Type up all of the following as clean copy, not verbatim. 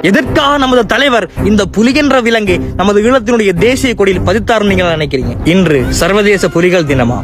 எதற்காக நமது தலைவர் இந்த புலி என்ற விலங்கை நமது ஈழத்தினுடைய தேசிய கொடியில் பதித்தார் நீங்க நினைக்கிறீங்க? இன்று சர்வதேச புலிகள் தினமா?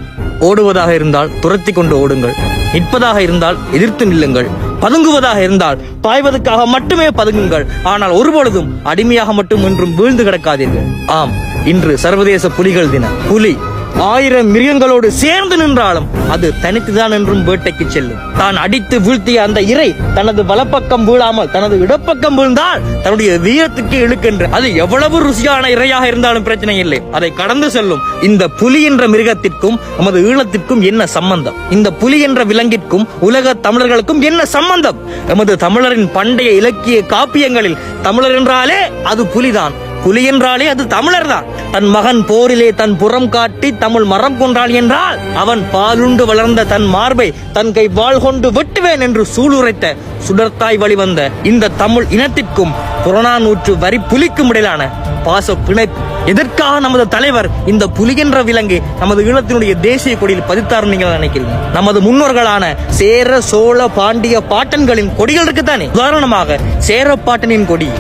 ஓடுவதாக இருந்தால் துரத்தி கொண்டு ஓடுங்கள், நிற்பதாக இருந்தால் எதிர்த்து நில்லுங்கள், பதுங்குவதாக இருந்தால் பாய்வதற்காக மட்டுமே பதுங்குங்கள். ஆனால் ஒருபொழுதும் அடிமையாக மட்டும் என்றும் வீழ்ந்து கிடக்காதீர்கள். ஆம், இன்று சர்வதேச புலிகள் தினம். புலி 1000 மிருகங்களோடு சேர்ந்து நின்றாலும் அது தனித்துதான் என்றும் வேட்டைக்கு செல்லும். தான் அடித்து வீழ்த்திய அந்த இறை தனது வலப்பக்கம் வீழாமல் தனது இடப்பக்கம் வீழ்ந்தால் தன்னுடைய வீரத்துக்கு இழுக்கின்ற அது எவ்வளவு ருசியான இறையாக இருந்தாலும் பிரச்சனை இல்லை, அதை கடந்து செல்லும். இந்த புலி என்ற மிருகத்திற்கும் நமது ஈழத்திற்கும் என்ன சம்பந்தம்? இந்த புலி என்ற விலங்கிற்கும் உலக தமிழர்களுக்கும் என்ன சம்பந்தம்? நமது தமிழரின் பண்டைய இலக்கிய காப்பியங்களில் தமிழர் என்றாலே அது புலிதான், புலி என்றாலே அது தமிழர் தான். தன் மகன் போரிலே தன் புறம் காட்டி தமிழ் மரம் கொன்றாள் என்றால் அவன் பாலுண்டு வளர்ந்த தன் மார்பை தன் கை வாள் கொண்டு வெட்டுவேன் என்று சூளுரைத்த சுடர்த்தாய் வழிவந்த இந்த தமிழ் இனத்திற்கும் புறநானூற்று வரி புலிக்கும் இடையிலான பாச பிணைப்பு. எதற்காக நமது தலைவர் இந்த புலி என்ற விலங்கை நமது ஈழத்தினுடைய தேசிய கொடியில் பதித்தார் நீங்க நினைக்கிறீங்க? நமது முன்னோர்களான சேர சோழ பாண்டிய பாட்டன்களின் கொடிகள் இருக்குதானே. உதாரணமாக சேர பாட்டனின் கொடி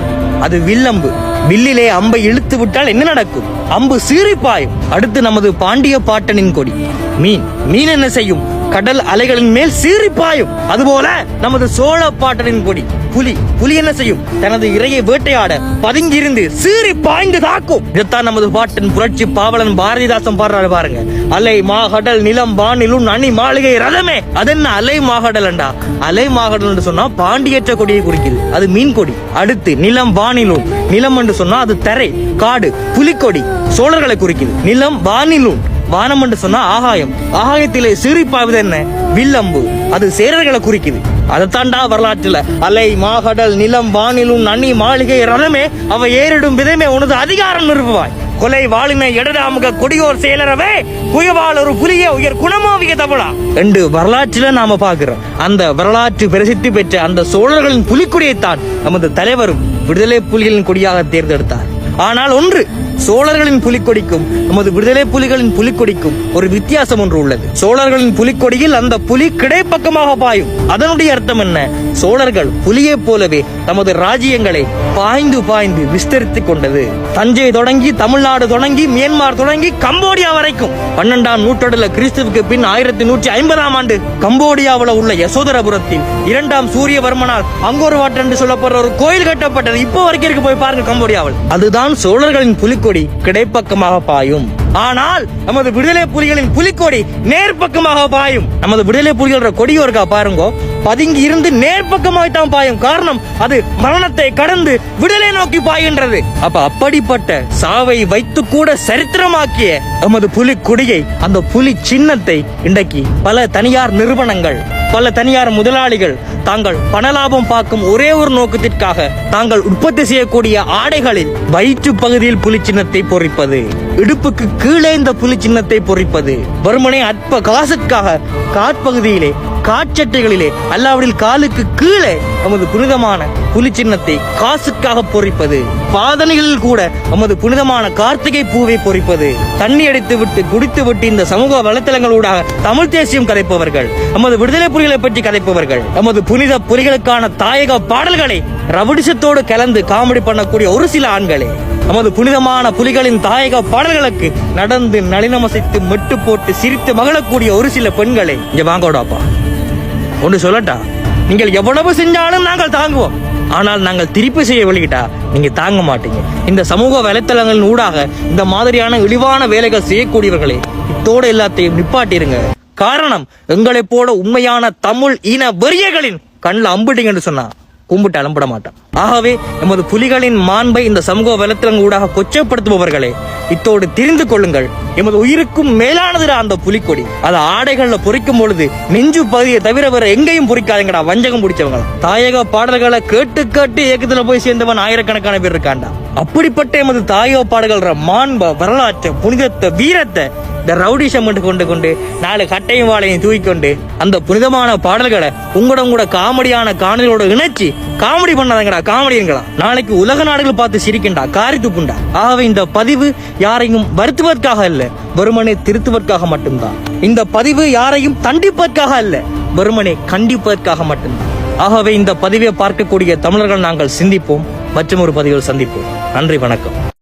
அது வில்லம்பு. வில்லிலே அம்பை இழுத்து விட்டால் என்ன நடக்கும்? அம்பு சீறிப்பாயும். அடுத்து நமது பாண்டிய பாட்டனின் கொடி மீன். மீன் என்ன செய்யும்? கடல் அலைகளின் மேல் சீறிப்பாயும். அதுபோல நமது சோழ பாட்டனின் கொடி புலி. புலி என்ன செய்யும்? தனது இரையை வேட்டையாட பதுங்கியிருந்து சீறி பாய்ந்து தாக்கும். இதைத்தான் நமது பாட்டன் புரட்சி பாவலன் பாரதிதாசன் பாடுறாரு பாருங்க. அலை மாகடல் நிலம் வானிலும் அணி மாளிகை ரதமே. அது என்ன அலை மாகடல் என்றா? அலை மாகடல் என்று சொன்னா பாண்டியற்ற கொடியை குறிக்குது, அது மீன் கொடி. அடுத்து நிலம் வானிலும். நிலம் என்று சொன்னா அது தரை காடு, புலிக்கொடி சோழர்களை குறிக்குது. நிலம் வானிலும். வானம் என்று சொன்னா ஆகாயம், ஆகாயத்திலே சீறி பாய்வது என்ன? வில்லம்பு, அது சேரர்களை குறிக்குது. அதைத்தாண்டா வரலாற்றுல அலை மாகடல் நிலம் வானிலும் அணி மாளிகை ரதமே அவ ஏறிடும் விதமே உனது அதிகாரம் நிறுவுவாய். கொலை வாளினை எடடாமுக கொடியோர் செயலரவே குயவாள் ஒரு புலிய உயர் குணமாவிய தமிழா என்று வரலாற்றில நாம பாக்குறோம். அந்த வரலாற்று பிரசித்தி பெற்ற அந்த சோழர்களின் புலிக்கொடியைத்தான் நமது தலைவரும் விடுதலை புலிகளின் கொடியாக தேர்ந்தெடுத்தார். ஆனால் ஒன்று, சோழர்களின் புலிக்கொடிக்கும் நமது விடுதலை புலிகளின் புலிக்கொடிக்கும் ஒரு வித்தியாசம் ஒன்று உள்ளது. சோழர்களின் புலிக்கொடியில் அந்த புலி கிடைப்பக்கமாக பாயும். அதனுடைய அர்த்தம் என்ன? சோழர்கள் புலியை போலவே நமது ராஜ்யங்களை பாய்ந்து பாய்ந்து விஸ்தரித்துக் கொண்டது. தஞ்சை தொடங்கி தமிழ்நாடு தொடங்கி மியான்மர் தொடங்கி கம்போடியா வரைக்கும் 12ஆம் நூற்றாண்டுல கிறிஸ்துவுக்கு பின் 1150ஆம் ஆண்டு கம்போடியாவில் உள்ள யசோதரபுரத்தில் 2ஆம் சூரியவர்மனால் அங்கோர் வாட் என்று சொல்லப்படுற ஒரு கோயில் கட்டப்பட்டது. இப்போ வரைக்கும் போய் பாருங்க கம்போடியாவில். அதுதான் சோழர்களின் புலிக்கொடி கிடைப்பக்கமாக பாயும். ஆனால் நமது விடுதலை புலிகளின் புலிக்கொடி நேர்பக்கமாக பாயும். நமது விடுதலை புலிகளோட கொடியோ இருக்கா பாருங்க, பதுங்கி இருந்து நேர்பக்கமாய்த்தான் பாயும். காரணம், அது மரணத்தை கடந்து விடுதலை நோக்கி பாய்கின்றது. அப்படிப்பட்ட சாவை வைத்து கூட சரித்திரமாக்கிய நமது புலி கொடியை, அந்த புலி சின்னத்தை இன்றைக்கு பல தனியார் நிறுவனங்கள், பல தனியார் முதலாளிகள் தாங்கள் பணலாபம் பார்க்கும் ஒரே ஒரு நோக்கத்திற்காக தாங்கள் உற்பத்தி செய்யக்கூடிய ஆடைகளில் வயிற்று பகுதியில் புலி சின்னத்தை பொறிப்பது, இடுப்புக்கு கீழே இந்த புலி சின்னத்தை பொறிப்பது, வறுமனை அற்ப காசுக்காக காற்பகுதியிலே காட்சட்டைகளிலே அல்லாவிடில் காலுக்கு கீழே நமது புனிதமான புலி சின்னத்தை காசுக்காக பொறிப்பது, பாதனைகளில் கூட நமது புனிதமான கார்த்திகை பூவை பொறிப்பது, தண்ணி அடித்து விட்டு குடித்து விட்டு இந்த சமூக வலைத்தளங்களூடாக தமிழ் தேசியம் கதைப்பவர்கள், நமது விடுதலை புலிகளை பற்றி கதைப்பவர்கள், நமது புனித புலிகளுக்கான தாயக பாடல்களை ரவுடிசத்தோடு கலந்து காமெடி பண்ணக்கூடிய ஒரு சில ஆண்களே, நமது புனிதமான புலிகளின் தாயக பாடல்களுக்கு நடந்து நளினமசைத்து மெட்டு போட்டு சிரித்து மகிழக்கூடிய ஒரு சில பெண்களை இங்க வாங்கோடாப்பா. ஒன்று சொல்லட்டா, நீங்கள் எவ்வளவு செஞ்சாலும் நாங்கள் தாங்குவோம். ஆனால் நாங்கள் திருப்பி செய்ய வெளியிட்டா நீங்க தாங்க மாட்டீங்க. இந்த சமூக வலைத்தளங்களின் ஊடாக இந்த மாதிரியான இழிவான வேலைகள் செய்யக்கூடியவர்களே, இத்தோட எல்லாத்தையும் நிப்பாட்டிருங்க. காரணம், எங்களை போல உண்மையான தமிழ் இன வெறியர்களின் கண்ணில் அம்பிட்டீங்கன்னு சொன்னா கும்பிட்டு அலம்பிட மாட்டான். ஆகவே நமது புலிகளின் மாண்பை இந்த சமூக வலைத்தளங்கள் ஊடாக கொச்சப்படுத்துபவர்களே, இத்தோடு தெரிந்து கொள்ளுங்கள், எமது உயிருக்கும் மேலானது அந்த புலிக்கொடி. அதை ஆடைகள்ல பொறிக்கும் பொழுது நெஞ்சு பகுதியை தவிர வேற எங்கேயும் பொறிக்காதீங்கடா, வஞ்சகம் பிடிச்சவங்க. தாயக பாடல்களை கேட்டு கேட்டு ஏக்கத்துல போய் சேர்ந்தவன் ஆயிரக்கணக்கான பேர் இருக்காண்டா. அப்படிப்பட்ட எமது தாயக பாடல்கள் மாண்ப வரலாற்று புனிதத்தை வீரத்தை இந்த ரவுடிசம் கொண்டு 4 கட்டையும் வாழையும் தூக்கிக்கொண்டு அந்த புனிதமான பாடல்களை உங்களோட காமெடியான காணொலியோட இணைச்சி காமெடி பண்ணாதங்கடா, காமெடிங்களா. நாளைக்கு உலக நாடுகள் பார்த்து சிரிக்கின்றா, காரி துப்புண்டா. ஆகவே இந்த பதிவு யாரையும் வருத்துவதற்காக அல்ல, வெறுமனே திருத்துவதற்காக மட்டும்தான். இந்த பதிவு யாரையும் தண்டிப்பதற்காக அல்ல, வெறுமனே கண்டிப்பதற்காக மட்டும்தான். ஆகவே இந்த பதிவை பார்க்கக்கூடிய தமிழர்கள் நாங்கள் சிந்திப்போம். மற்றும் ஒரு பதிவில் சந்திப்போம். நன்றி, வணக்கம்.